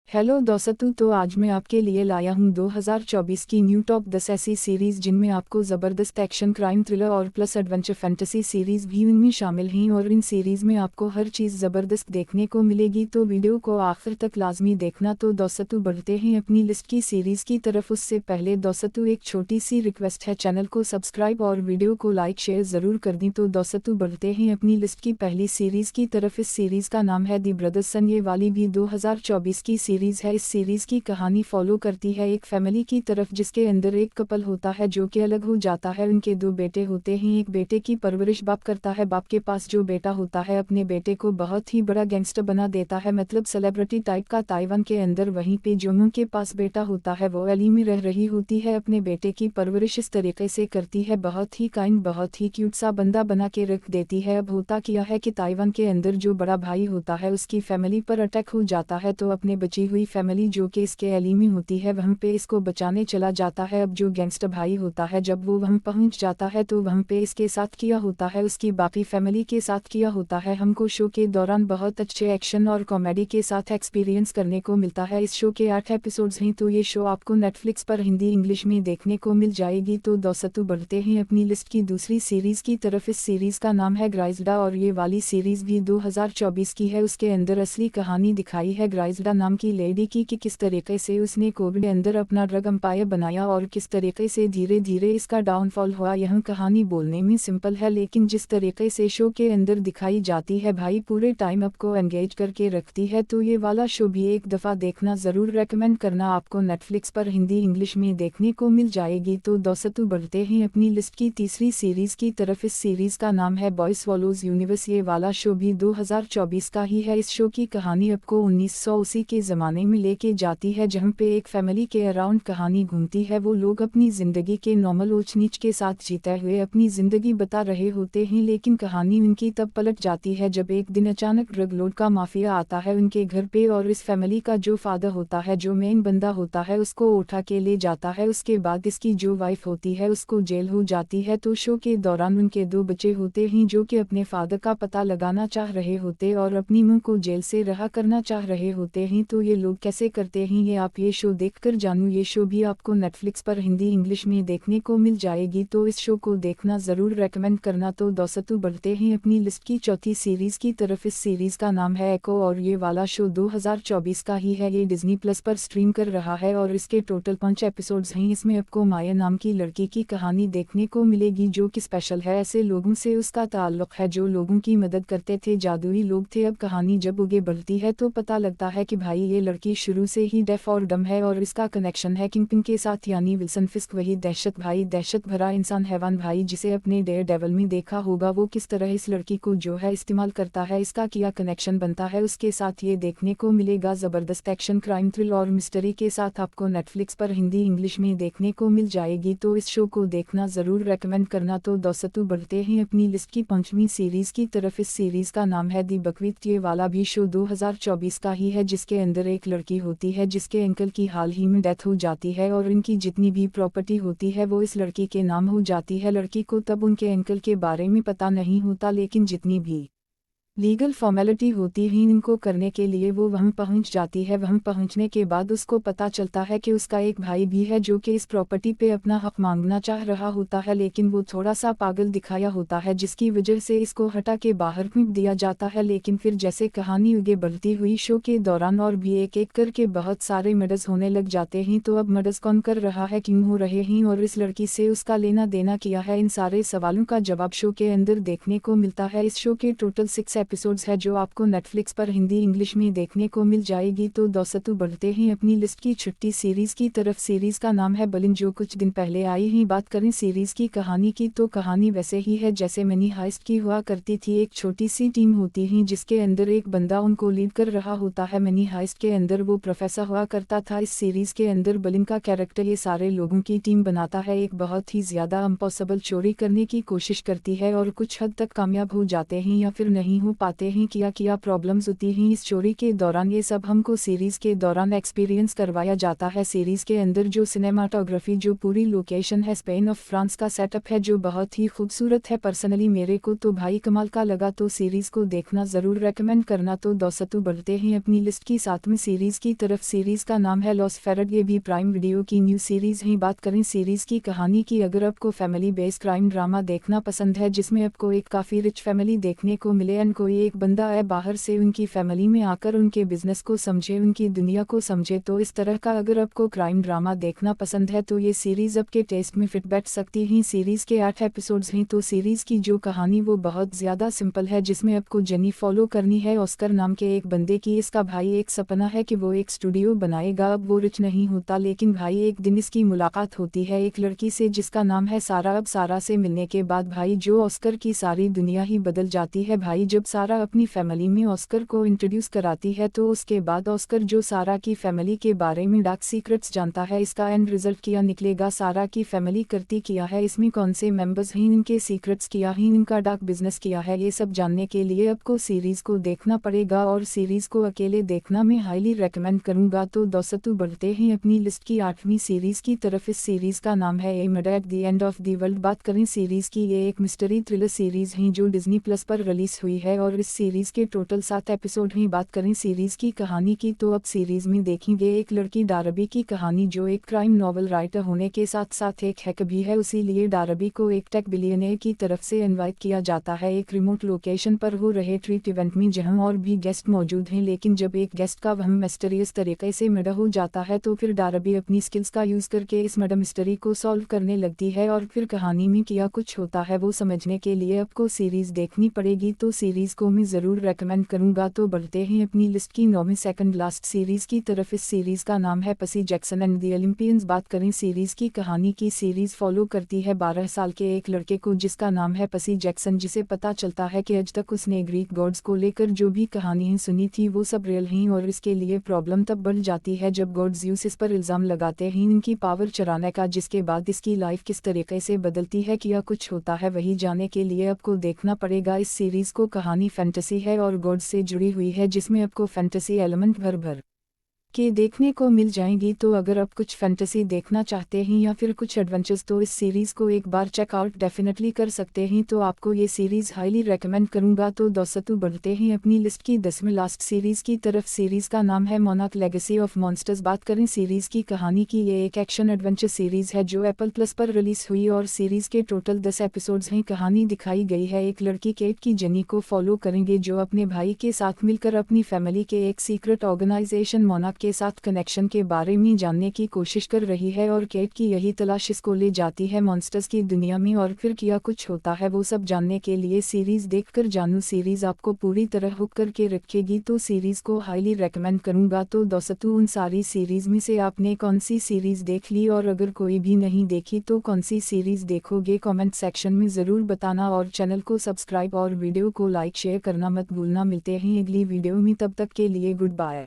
Hello दोस्तों, तो आज मैं आपके लिए लाया हूँ 2024 की न्यू टॉप 10 ऐसी सीरीज़ जिनमें आपको ज़बरदस्त एक्शन, क्राइम, थ्रिलर और प्लस एडवेंचर फैंटेसी सीरीज़ भी इनमें शामिल हैं और इन सीरीज़ में आपको हर चीज़ ज़बरदस्त देखने को मिलेगी। तो वीडियो को आखिर तक लाजमी देखना। तो दोस्तों बढ़ते हैं अपनी लिस्ट की सीरीज़ की तरफ। उससे पहले दोस्तों एक छोटी सी रिक्वेस्ट है, चैनल को सब्सक्राइब और वीडियो को लाइक शेयर ज़रूर कर दें। तो दोस्तों बढ़ते हैं अपनी लिस्ट की पहली सीरीज़ की तरफ। इस सीरीज़ का नाम है दी ब्रदर्स सन। ये वाली भी 2024 की सीरीज़ है। इस सीरीज़ की कहानी फॉलो करती है एक फैमिली की तरफ जिसके अंदर एक कपल होता है जो कि अलग हो जाता है। उनके दो बेटे होते हैं। एक बेटे की परवरिश बाप करता है। बाप के पास जो बेटा होता है अपने बेटे को बहुत ही बड़ा गैंगस्टर बना देता है, मतलब सेलिब्रिटी टाइप का ताइवान के अंदर। वहीं पे जोंग के पास बेटा होता है, वो एली में रह रही होती है। अपने बेटे की परवरिश इस तरीके से करती है, बहुत ही काइंड, बहुत ही क्यूट सा बंदा बना के रख देती है। अब होता क्या है कि ताइवान के अंदर जो बड़ा भाई होता है उसकी फैमिली पर अटैक हो जाता है। तो अपने बची हुई फैमिली जो कि इसके एली में होती है वहाँ पे इसको बचाने चला जाता है। अब जो गैंगस्टर भाई होता है जब वो वहाँ पहुँच जाता है तो वहाँ पे इसके साथ किया होता है, उसकी बाकी फैमिली के साथ किया होता है। हमको शो के दौरान बहुत अच्छे एक्शन और कॉमेडी के साथ एक्सपीरियंस करने को मिलता है। इस शो के 8 एपिसोड्स हैं, तो ये शो आपको नेटफ्लिक्स पर हिंदी इंग्लिश में देखने को मिल जाएगी। तो दोस्तों बढ़ते हैं अपनी लिस्ट की दूसरी सीरीज़ की तरफ। इस सीरीज़ का नाम है ग्राइज्डा और ये वाली सीरीज़ भी 2024 की है। उसके अंदर असली कहानी दिखाई है ग्राइज्डा नाम की लेडी की कि किस तरीके से उसने कोविड के अंदर अपना ड्रग एम्पायर बनाया और किस तरीके से धीरे धीरे इसका डाउनफॉल हुआ। यह कहानी बोलने में सिंपल है लेकिन जिस तरीके से शो के अंदर दिखाई जाती है भाई पूरे टाइम आपको एंगेज करके रखती है। तो ये वाला शो भी एक दफ़ा देखना ज़रूर रेकमेंड करना, आपको नेटफ्लिक्स पर हिंदी इंग्लिश में देखने को मिल जाएगी। तो दोस्तों बढ़ते हैं अपनी लिस्ट की तीसरी सीरीज़ की तरफ। इस सीरीज़ का नाम है बॉय स्वॉलोज यूनिवर्स। ये वाला शो भी 2024 का ही है। इस शो की कहानी आपको 1980 के ज़माने में लेके जाती है जहाँ पे एक फैमिली के अराउंड कहानी घूमती है। वो लोग अपनी ज़िंदगी के नॉर्मल ऊंच नीच के साथ जीते हुए अपनी ज़िंदगी बता रहे होते हैं, लेकिन कहानी उनकी तब पलट जाती है जब एक दिन अचानक ड्रग लॉर्ड का माफिया आता है उनके घर पे और इस फैमिली का जो फादर होता है, जो मेन बंदा होता है, उसको उठा के ले जाता है। उसके बाद इसकी जो वाइफ होती है उसको जेल हो जाती है। तो शो के दौरान उनके दो बच्चे होते हैं जो कि अपने फादर का पता लगाना चाह रहे होते और अपनी मां को जेल से रहा करना चाह रहे होते हैं। तो ये लोग कैसे करते हैं ये आप ये शो देखकर जानो। ये शो भी आपको नेटफ्लिक्स पर हिंदी इंग्लिश में देखने को मिल जाएगी, तो इस शो को देखना ज़रूर रेकमेंड करना। तो दोस्तों बढ़ते हैं अपनी लिस्ट की चौथी सीरीज़ की तरफ। इस सीरीज़ का नाम है एको और ये वाला शो 2024 का ही है। ये डिज्नी प्लस पर स्ट्रीम कर रहा है और इसके टोटल 5 एपिसोड्स हैं। इसमें आपको माया नाम की लड़की की कहानी देखने को मिलेगी जो कि स्पेशल है। ऐसे लोगों से उसका ताल्लुक़ है जो लोगों की मदद करते थे, जादुई लोग थे। अब कहानी जब आगे बढ़ती है तो पता लगता है कि भाई ये लड़की शुरू से ही डेफ और डम है और इसका कनेक्शन है किंगपिन के साथ, यानी विल्सन फिस्क, वही दहशत भाई, दहशत भरा इंसान हैवान भाई जिसे अपने डेयर डेवल में देखा होगा। वो किस तरह इस लड़की को जो है इस्तेमाल करता है, इसका क्या कनेक्शन बनता है उसके साथ, ये देखने को मिलेगा। ज़बरदस्त एक्शन, क्राइम, थ्रिल और मिस्ट्री के साथ आपको नेटफ्लिक्स पर हिंदी इंग्लिश में देखने को मिल जाएगी। तो इस शो को देखना ज़रूर रेकमेंड करना। तो दोस्तों बढ़ते हैं अपनी लिस्ट की 5वीं सीरीज़ की तरफ। इस सीरीज़ का नाम है दी बकवीट। ये वाला भी शो 2024 का ही है जिसके अंदर एक लड़की होती है जिसके अंकल की हाल ही में डेथ हो जाती है और इनकी जितनी भी प्रॉपर्टी होती है वो इस लड़की के नाम हो जाती है। लड़की को तब उनके अंकल के बारे में पता नहीं होता, लेकिन जितनी भी लीगल फॉर्मेलिटी होती है इनको करने के लिए वो वहाँ पहुँच जाती है। वहाँ पहुँचने के बाद उसको पता चलता है कि उसका एक भाई भी है जो कि इस प्रॉपर्टी पे अपना हक मांगना चाह रहा होता है, लेकिन वो थोड़ा सा पागल दिखाया होता है जिसकी वजह से इसको हटा के बाहर फेंक दिया जाता है। लेकिन फिर जैसे कहानी आगे बढ़ती हुई शो के दौरान और भी एक एक करके बहुत सारे मर्डर्स होने लग जाते हैं। तो अब मर्डर्स कौन कर रहा है, क्यों हो रहे हैं और इस लड़की से उसका लेना देना किया है, इन सारे सवालों का जवाब शो के अंदर देखने को मिलता है। इस शो के टोटल 6 एपिसोड्स है जो आपको नेटफ्लिक्स पर हिंदी इंग्लिश में देखने को मिल जाएगी। तो दोस्तों बढ़ते हैं अपनी लिस्ट की छठी सीरीज़ की तरफ। सीरीज़ का नाम है बलिन जो कुछ दिन पहले आई ही। बात करें सीरीज़ की कहानी की तो कहानी वैसे ही है जैसे मनी हाइस्ट की हुआ करती थी। एक छोटी सी टीम होती है जिसके अंदर एक बंदा उनको लीड कर रहा होता है। मनी हाइस्ट के अंदर वो प्रोफेसर हुआ करता था। इस सीरीज़ के अंदर बलिन का कैरेक्टर ये सारे लोगों की टीम बनाता है, एक बहुत ही ज़्यादा इम्पॉसिबल चोरी करने की कोशिश करती है और कुछ हद तक कामयाब हो जाते हैं या फिर नहीं हो पाते हैं, क्या प्रॉब्लम्स होती हैं इस चोरी के दौरान, ये सब हमको सीरीज़ के दौरान एक्सपीरियंस करवाया जाता है। सीरीज़ के अंदर जो सिनेमाटोग्राफी, जो पूरी लोकेशन है स्पेन ऑफ फ्रांस का सेटअप है, जो बहुत ही खूबसूरत है। पर्सनली मेरे को तो भाई कमाल का लगा, तो सीरीज़ को देखना ज़रूर रेकमेंड करना। तो दोस्तों बढ़ते हैं अपनी लिस्ट की साथ में सीरीज़ की तरफ। सीरीज़ का नाम है लॉस्ट फेरड, ये भी प्राइम वीडियो की न्यू सीरीज़ है। बात करें सीरीज़ की कहानी की, अगर आपको फैमिली बेस्ड क्राइम ड्रामा देखना पसंद है जिसमें आपको एक काफ़ी रिच फैमिली देखने को मिले एंड कोई एक बंदा है बाहर से उनकी फैमिली में आकर उनके बिजनेस को समझे, उनकी दुनिया को समझे, तो इस तरह का अगर आपको क्राइम ड्रामा देखना पसंद है तो ये सीरीज़ आपके टेस्ट में फिट बैठ सकती है। सीरीज़ के 8 एपिसोड्स हैं। तो सीरीज़ की जो कहानी वो बहुत ज़्यादा सिंपल है, जिसमें आपको जर्नी फॉलो करनी है ऑस्कर नाम के एक बंदे की। इसका भाई एक सपना है कि वो एक स्टूडियो बनाएगा। अब वो रिच नहीं होता, लेकिन भाई एक दिन इसकी मुलाकात होती है एक लड़की से जिसका नाम है सारा। अब सारा से मिलने के बाद भाई जो ऑस्कर की सारी दुनिया ही बदल जाती है। भाई जब सारा अपनी फैमिली में ऑस्कर को इंट्रोड्यूस कराती है तो उसके बाद ऑस्कर जो सारा की फैमिली के बारे में डार्क सीक्रेट्स जानता है। इसका एंड रिजल्ट क्या निकलेगा, सारा की फैमिली करती क्या है, इसमें कौन से मेंबर्स हैं, इनके सीक्रेट्स क्या हैं, इनका डार्क बिजनेस क्या है, ये सब जानने के लिए आपको सीरीज़ को देखना पड़ेगा। और सीरीज़ को अकेले देखना मैं हाईली रेकमेंड करूँगा। तो दोस्तों बढ़ते हैं अपनी लिस्ट की 8वीं सीरीज़ की तरफ। इस सीरीज़ का नाम है a murder at the end of the world. बात करें सीरीज़ की, ये एक मिस्ट्री थ्रिलर सीरीज़ है जो डिज्नी प्लस पर रिलीज हुई है और इस सीरीज़ के टोटल 7 एपिसोड हैं। बात करें सीरीज़ की कहानी की, तो अब सीरीज़ में देखेंगे एक लड़की डारबी की कहानी जो एक क्राइम नॉवल राइटर होने के साथ साथ एक हैकर भी है। उसी लिए डारबी को एक टेक बिलियनियर की तरफ से इनवाइट किया जाता है एक रिमोट लोकेशन पर हो रहे ट्रीट इवेंट में, जहां और भी गेस्ट मौजूद हैं। लेकिन जब एक गेस्ट का वह मिस्टीरियस तरीके से मर्डर हो जाता है तो फिर डारबी अपनी स्किल्स का यूज़ करके इस मर्डर मिस्ट्री को सॉल्व करने लगती है। और फिर कहानी में क्या कुछ होता है वो समझने के लिए आपको सीरीज़ देखनी पड़ेगी। तो सीरीज़ को मैं ज़रूर रेकमेंड करूँगा। तो बढ़ते हैं अपनी लिस्ट की 9वीं सेकंड लास्ट सीरीज़ की तरफ। इस सीरीज़ का नाम है Percy Jackson and the Olympians. बात करें सीरीज़ की कहानी की, सीरीज़ फॉलो करती है 12 साल के एक लड़के को जिसका नाम है पर्सी जैक्सन, जिसे पता चलता है कि आज तक उसने ग्रीक गॉड्स को लेकर जो भी कहानियाँ सुनी थी वो सब रियल हैं। और इसके लिए प्रॉब्लम तब बढ़ जाती है जब गॉड ज़्यूस इस पर इल्ज़ाम लगाते हैं इनकी पावर चुराने का, जिसके बाद इसकी लाइफ किस तरीके से बदलती है, क्या कुछ होता है, वही जानने के लिए आपको देखना पड़ेगा। इस सीरीज़ को कहानी फैंटेसी है और गॉड से जुड़ी हुई है, जिसमें आपको फैंटेसी एलिमेंट भर भर के देखने को मिल जाएंगी। तो अगर आप कुछ फैंटेसी देखना चाहते हैं या फिर कुछ एडवेंचर्स तो इस सीरीज़ को एक बार चेकआउट डेफिनेटली कर सकते हैं। तो आपको ये सीरीज़ हाईली रेकमेंड करूँगा। तो दोस्तों बढ़ते हैं अपनी लिस्ट की 10वीं लास्ट सीरीज़ की तरफ। सीरीज़ का नाम है मोनार्क लेगेसी ऑफ मॉन्स्टर्स। बात करें सीरीज़ की कहानी की, ये एक एक्शन एडवेंचर सीरीज़ है जो एप्पल प्लस पर रिलीज़ हुई और सीरीज़ के टोटल 10 एपिसोड्स हैं। कहानी दिखाई गई है एक लड़की केट की जर्नी को फॉलो करेंगे जो अपने भाई के साथ मिलकर अपनी फैमिली के एक सीक्रेट ऑर्गेनाइजेशन मोनार्क के साथ कनेक्शन के बारे में जानने की कोशिश कर रही है। और केट की यही तलाश इसको ले जाती है मॉन्स्टर्स की दुनिया में। और फिर क्या कुछ होता है वो सब जानने के लिए सीरीज़ देखकर जानू। सीरीज़ आपको पूरी तरह हुक करके रखेगी। तो सीरीज़ को हाईली रेकमेंड करूँगा। तो दोस्तों उन सारी सीरीज़ में से आपने कौन सी सीरीज़ देख ली, और अगर कोई भी नहीं देखी तो कौन सी सीरीज़ देखोगे, कमेंट सेक्शन में ज़रूर बताना। और चैनल को सब्सक्राइब और वीडियो को लाइक शेयर करना मत भूलना। मिलते हैं अगली वीडियो में, तब तक के लिए गुड बाय।